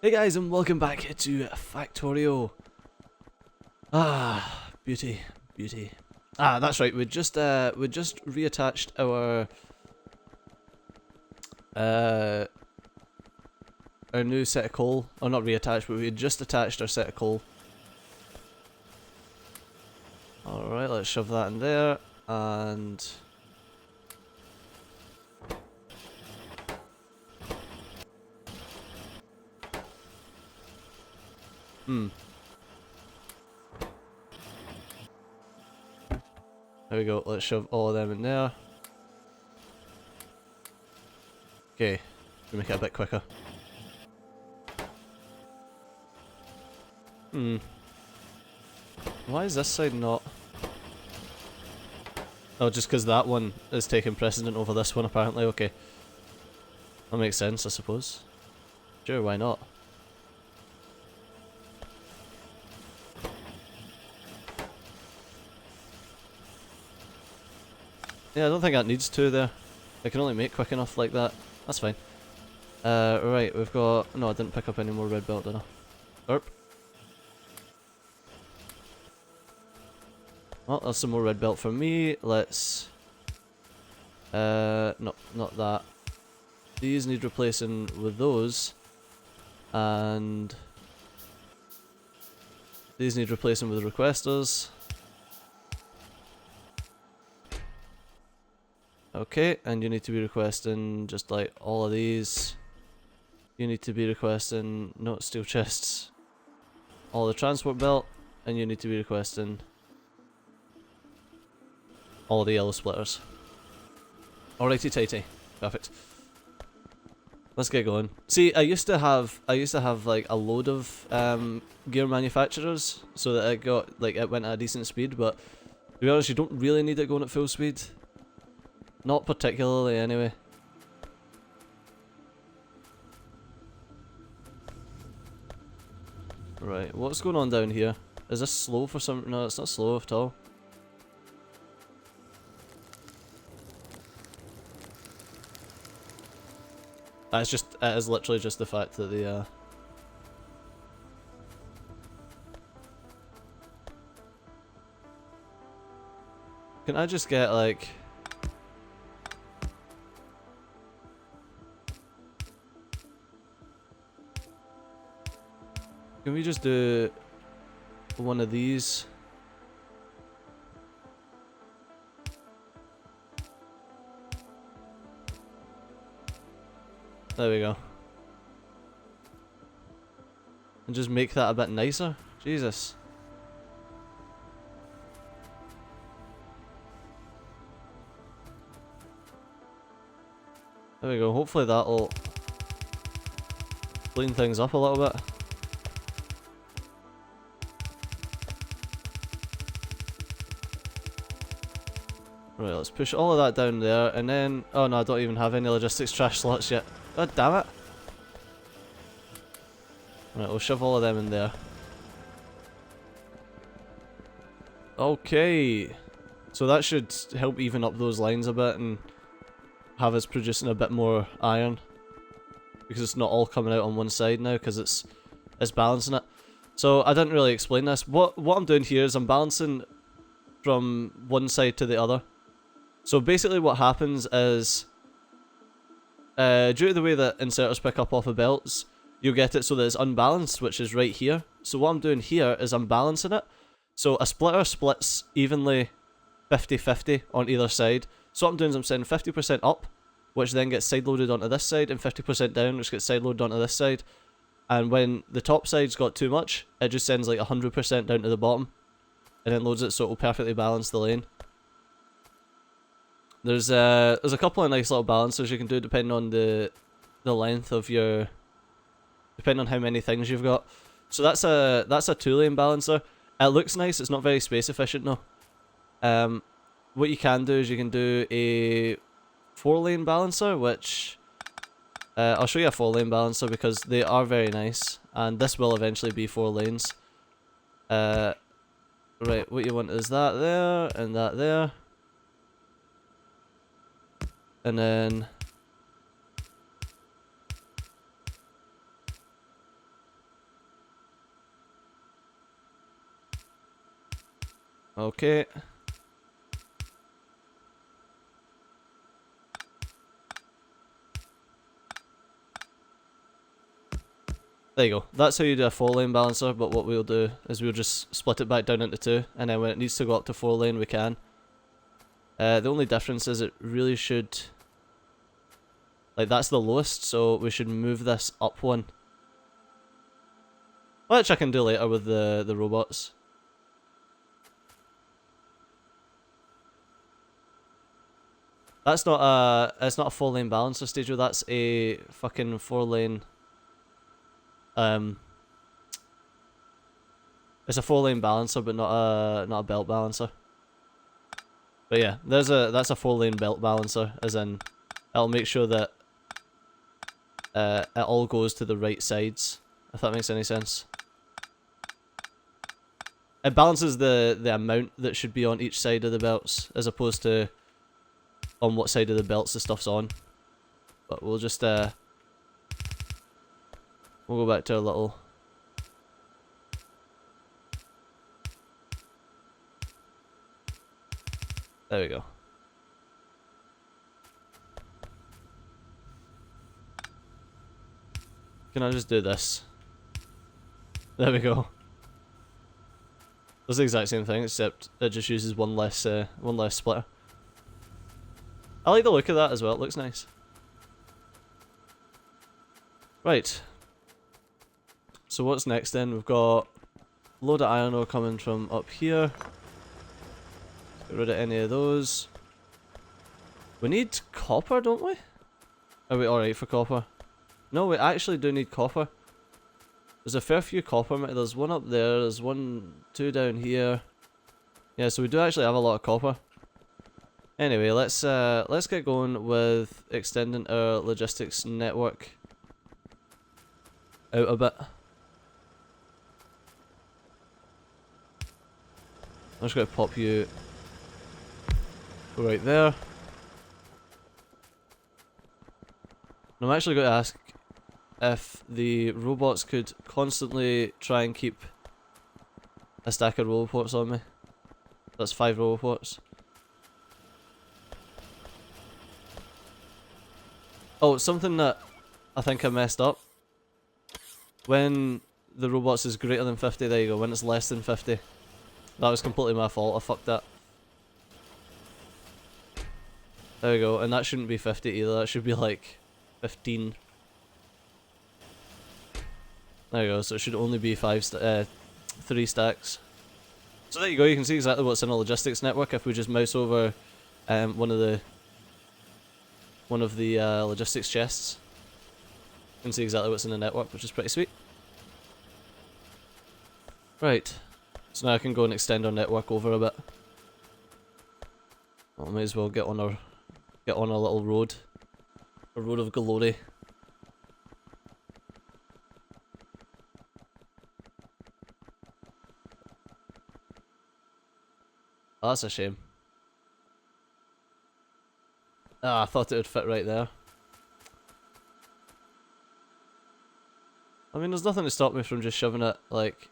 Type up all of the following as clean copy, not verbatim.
Hey guys, and welcome back to Factorio. Ah, beauty, beauty. Ah, that's right. We just reattached our new set of coal. Or not reattached, but we had just attached our set of coal. All right, let's shove that in there and. There we go, let's shove all of them in there. Okay, to make it a bit quicker. Why is this side not? Oh, just because that one is taking precedent over this one apparently, okay. That makes sense, I suppose. Sure, why not? Yeah, I don't think that needs to there. I can only make quick enough like that. That's fine. Right, we've got... No, I didn't pick up any more red belt, did I? Erp. Well, that's some more red belt for me. Let's... No, not that. These need replacing with those. And... these need replacing with requesters. Okay, and you need to be requesting just like all of these. You need to be requesting no steel chests, all the transport belt, and you need to be requesting all the yellow splitters. Alrighty tighty, perfect. Let's get going. See, I used to have like a load of gear manufacturers, so that it went at a decent speed. But to be honest, you don't really need it going at full speed. Not particularly, anyway. Right, what's going on down here? Is this slow for some... No, it's not slow at all. It's just... it is literally just the fact that the, Can I just get, like... Can we just do one of these? There we go. And just make that a bit nicer? Jesus. There we go, hopefully that'll clean things up a little bit. Right, let's push all of that down there, and then... Oh no, I don't even have any logistics trash slots yet. God damn it! Right, we'll shove all of them in there. Okay! So that should help even up those lines a bit, and have us producing a bit more iron. Because it's not all coming out on one side now, because it's balancing it. So, I didn't really explain this. What I'm doing here is I'm balancing from one side to the other. So basically what happens is, due to the way that inserters pick up off of belts, you'll get it so that it's unbalanced, which is right here. So what I'm doing here is I'm balancing it. So a splitter splits evenly 50-50 on either side. So what I'm doing is I'm sending 50% up, which then gets sideloaded onto this side, and 50% down, which gets sideloaded onto this side. And when the top side's got too much, it just sends like 100% down to the bottom, and then loads it so it will perfectly balance the lane. There's a couple of nice little balancers you can do depending on the length of your... depending on how many things you've got. So that's a 2-lane balancer. It looks nice, it's not very space efficient though. What you can do is you can do a 4-lane balancer, which... I'll show you a 4-lane balancer because they are very nice, and this will eventually be 4 lanes. Right, what you want is that there, and that there. And then... Okay. There you go. That's how you do a 4-lane balancer, but what we'll do is we'll just split it back down into 2, and then when it needs to go up to 4-lane we can. The only difference is it really should... Like, that's the lowest, so we should move this up one. Which I can do later with the robots. That's not a... It's not a 4-lane balancer stage, that's a fucking 4-lane... It's a 4-lane balancer, but not a belt balancer. But yeah, that's a 4-lane belt balancer, as in it'll make sure that it all goes to the right sides, if that makes any sense. It balances the amount that should be on each side of the belts, as opposed to on what side of the belts the stuff's on. But we'll just we'll go back to our little... There we go. Can I just do this? There we go. It's the exact same thing, except it just uses one less splitter. I like the look of that as well, it looks nice. Right. So what's next then? We've got a load of iron ore coming from up here. Get rid of any of those. We need copper, don't we? Are we alright for copper? No, we actually do need copper. There's a fair few copper. There's one up there, there's two down here. Yeah, so we do actually have a lot of copper. Anyway, let's get going with extending our logistics network out a bit. I'm just going to pop you right there. And I'm actually going to ask if the robots could constantly try and keep a stack of roboports on me. That's 5 roboports. Oh, something that I think I messed up. When the robots is greater than 50, there you go. When it's less than 50. That was completely my fault, I fucked that. There we go, and that shouldn't be 50 either, that should be like 15. There you go, so it should only be 3 stacks. So there you go, you can see exactly what's in a logistics network if we just mouse over one of the logistics chests. You can see exactly what's in the network, which is pretty sweet. Right, so now I can go and extend our network over a bit. Well, may as well get on our little road, a road of glory. Oh, that's a shame. Ah, I thought it would fit right there. I mean, there's nothing to stop me from just shoving it, like,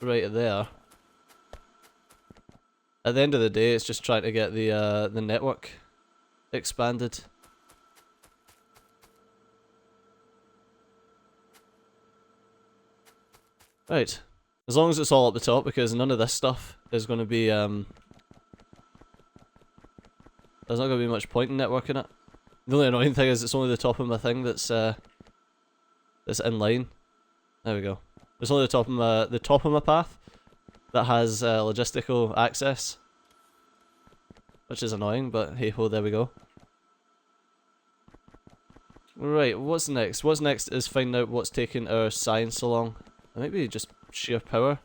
right there. At the end of the day, it's just trying to get the network expanded. Right. As long as it's all up the top, because none of this stuff is going to be, there's not going to be much point in networking it. The only annoying thing is it's only the top of my thing that's in line. There we go. It's only the top of my path that has logistical access, which is annoying, but hey ho, there we go. Right, what's next? What's next is find out what's taking our science so long. Maybe just sheer power.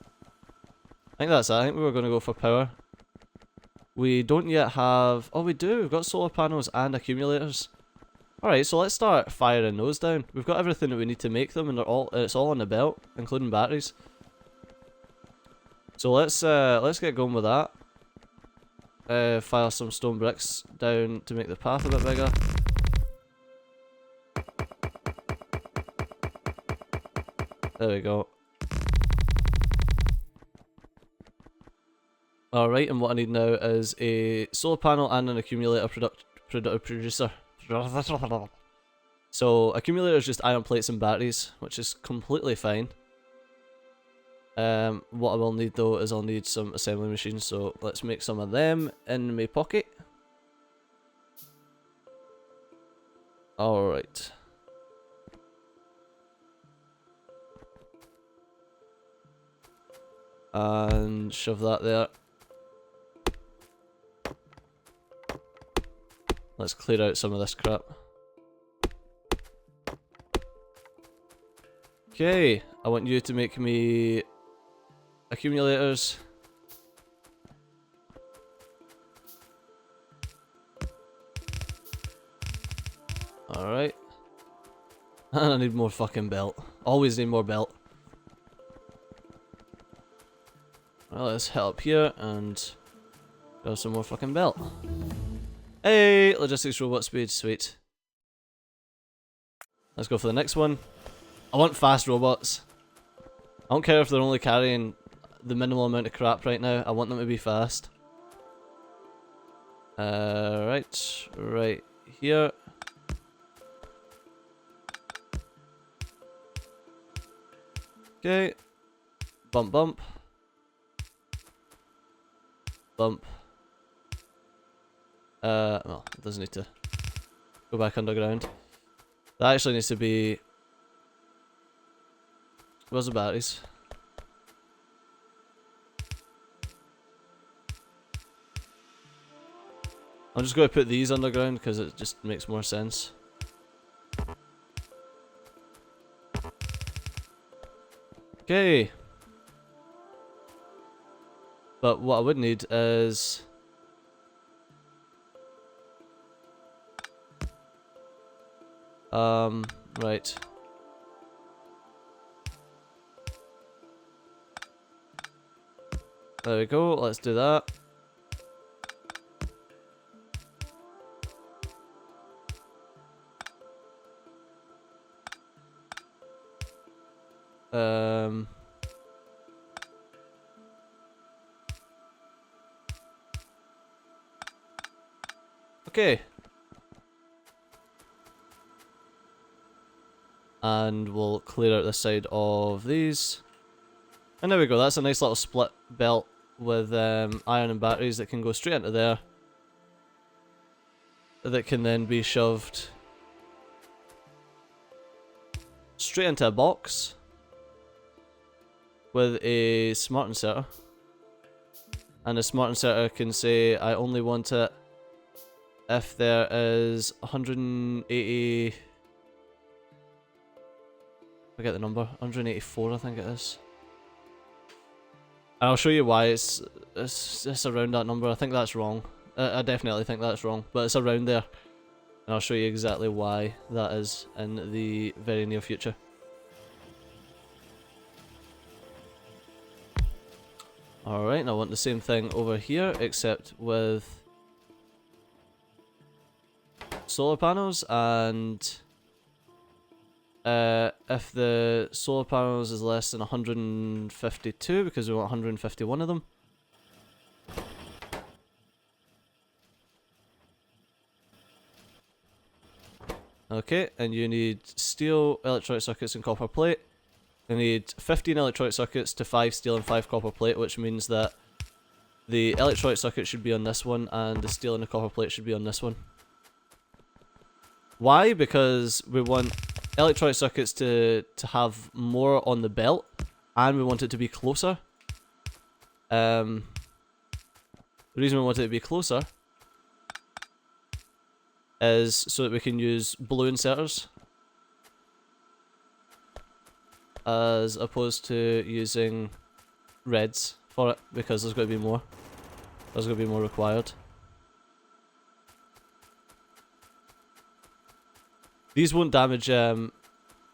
I think that's it. I think we were going to go for power. We don't yet have... Oh, we do. We've got solar panels and accumulators. Alright, so let's start firing those down. We've got everything that we need to make them, and it's all on the belt, including batteries. So let's get going with that. Fire some stone bricks down to make the path a bit bigger. There we go. Alright, and what I need now is a solar panel and an accumulator producer. So, accumulator is just iron plates and batteries, which is completely fine. What I will need though is I'll need some assembly machines, so let's make some of them in my pocket. Alright. And shove that there. Let's clear out some of this crap. Okay, I want you to make me accumulators. Alright. And I need more fucking belt. Always need more belt. Well, let's head up here and grab some more fucking belt. Hey, logistics robot speed, sweet. Let's go for the next one. I want fast robots. I don't care if they're only carrying the minimal amount of crap right now. I want them to be fast. Right here. Okay. Bump, bump. Bump. Well, it doesn't need to go back underground. That actually needs to be... Where's the batteries? I'm just going to put these underground because it just makes more sense. Okay. But what I would need is... right. There we go, let's do that. Okay. And we'll clear out the side of these. And there we go, that's a nice little split belt with iron and batteries that can go straight into there. That can then be shoved straight into a box with a smart inserter. And the smart inserter can say, I only want it if there is 180... Forget the number, 184 I think it is. And I'll show you why it's around that number. I think that's wrong. I definitely think that's wrong, but it's around there. And I'll show you exactly why that is in the very near future. Alright, and I want the same thing over here, except with solar panels, and if the solar panels is less than 152, because we want 151 of them. Okay, and you need steel, electronic circuits and copper plate. You need 15 electronic circuits to 5 steel and 5 copper plate, which means that the electronic circuit should be on this one and the steel and the copper plate should be on this one. Why? Because we want electronic circuits to have more on the belt, and we want it to be closer. The reason we want it to be closer is so that we can use blue inserters as opposed to using reds for it, because there's going to be more. There's going to be more required. These won't damage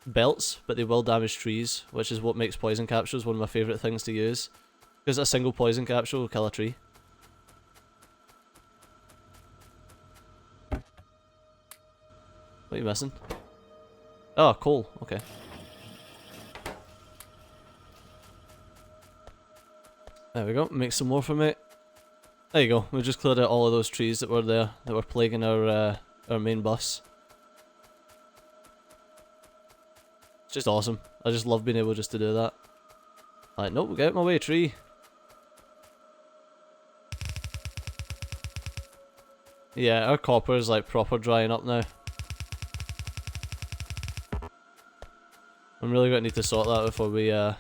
belts, but they will damage trees, which is what makes poison capsules one of my favourite things to use. Because a single poison capsule will kill a tree. What are you missing? Oh, coal. Okay. There we go. Make some more for me. There you go. We just cleared out all of those trees that were there, that were plaguing our main bus. It's just awesome. I just love being able just to do that. Like, nope, get out my way, tree. Yeah, our copper is like proper drying up now. I'm really going to need to sort that before we go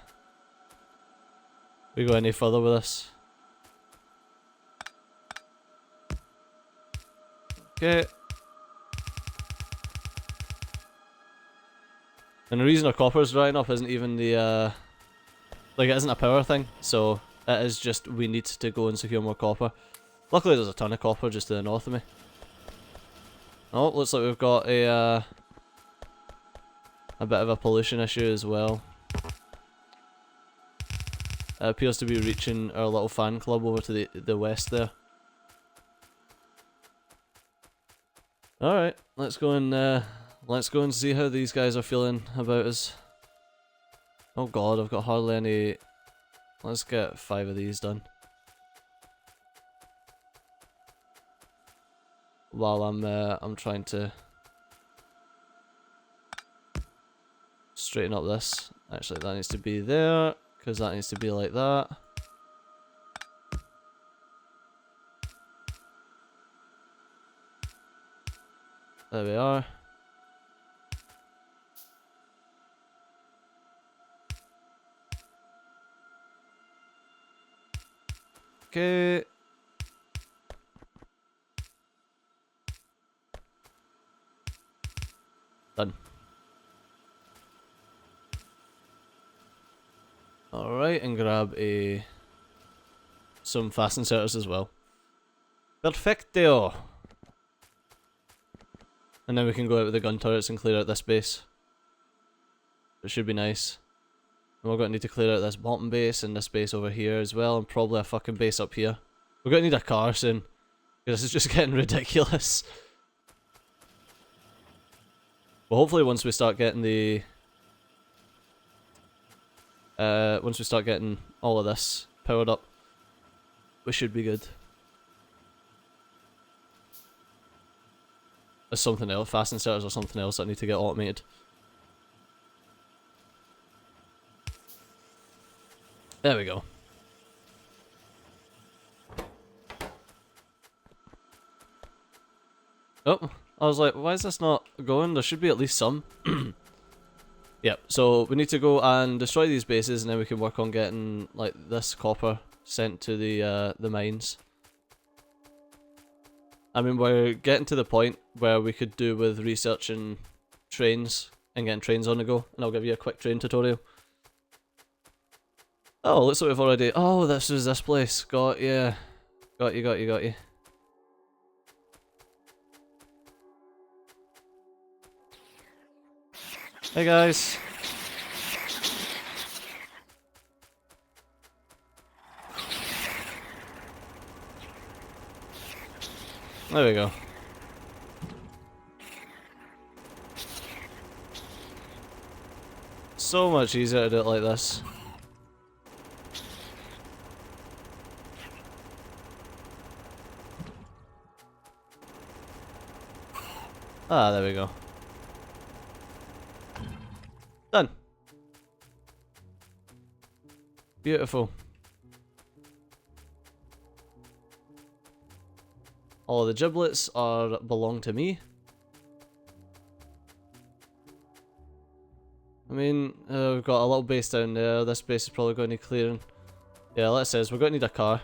any further with this. Okay. And the reason our copper is drying up isn't even the like, it isn't a power thing, so it is just we need to go and secure more copper. Luckily there's a ton of copper just to the north of me. Oh, looks like we've got a bit of a pollution issue as well. It appears to be reaching our little fan club over to the west there. Alright, let's go and see how these guys are feeling about us. Oh god, I've got hardly any. Let's get 5 of these done. While I'm trying to straighten up this. Actually, that needs to be there, because that needs to be like that. There we are. Okay. Done. Alright, and grab some fast inserters as well. Perfecto! And then we can go out with the gun turrets and clear out this base. It should be nice. And we're going to need to clear out this bottom base and this base over here as well, and probably a fucking base up here. We're going to need a car soon, because this is just getting ridiculous. But hopefully once we start getting the... once we start getting all of this powered up, we should be good. There's something else, fast inserters or something else that need to get automated. There we go. Oh, I was like, why is this not going? There should be at least some. Yep, so we need to go and destroy these bases, and then we can work on getting like this copper sent to the mines. I mean, we're getting to the point where we could do with researching trains and getting trains on the go, and I'll give you a quick train tutorial. Oh, looks like we've already... Oh, this was this place. Got you. Got you, got you, got you. Hey guys. There we go. So much easier to do it like this. Ah, there we go. Done. Beautiful. All of the giblets belong to me. I mean, we've got a little base down there. This base is probably going to need clearing. Yeah, like it says, we're going to need a car.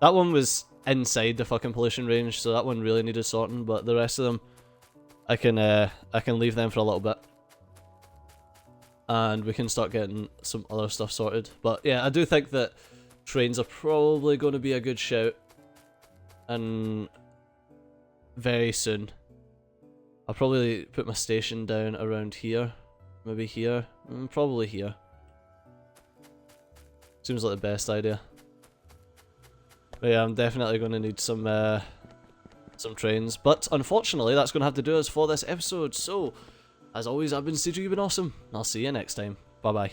That one was inside the fucking pollution range, so that one really needed sorting, but the rest of them, I can leave them for a little bit. And we can start getting some other stuff sorted. But yeah, I do think that trains are probably going to be a good shout. And very soon. I'll probably put my station down around here. Maybe here. Probably here. Seems like the best idea. But yeah, I'm definitely going to need some trains. But unfortunately, that's going to have to do us for this episode. So, as always, I've been CJ, you've been awesome. I'll see you next time. Bye bye.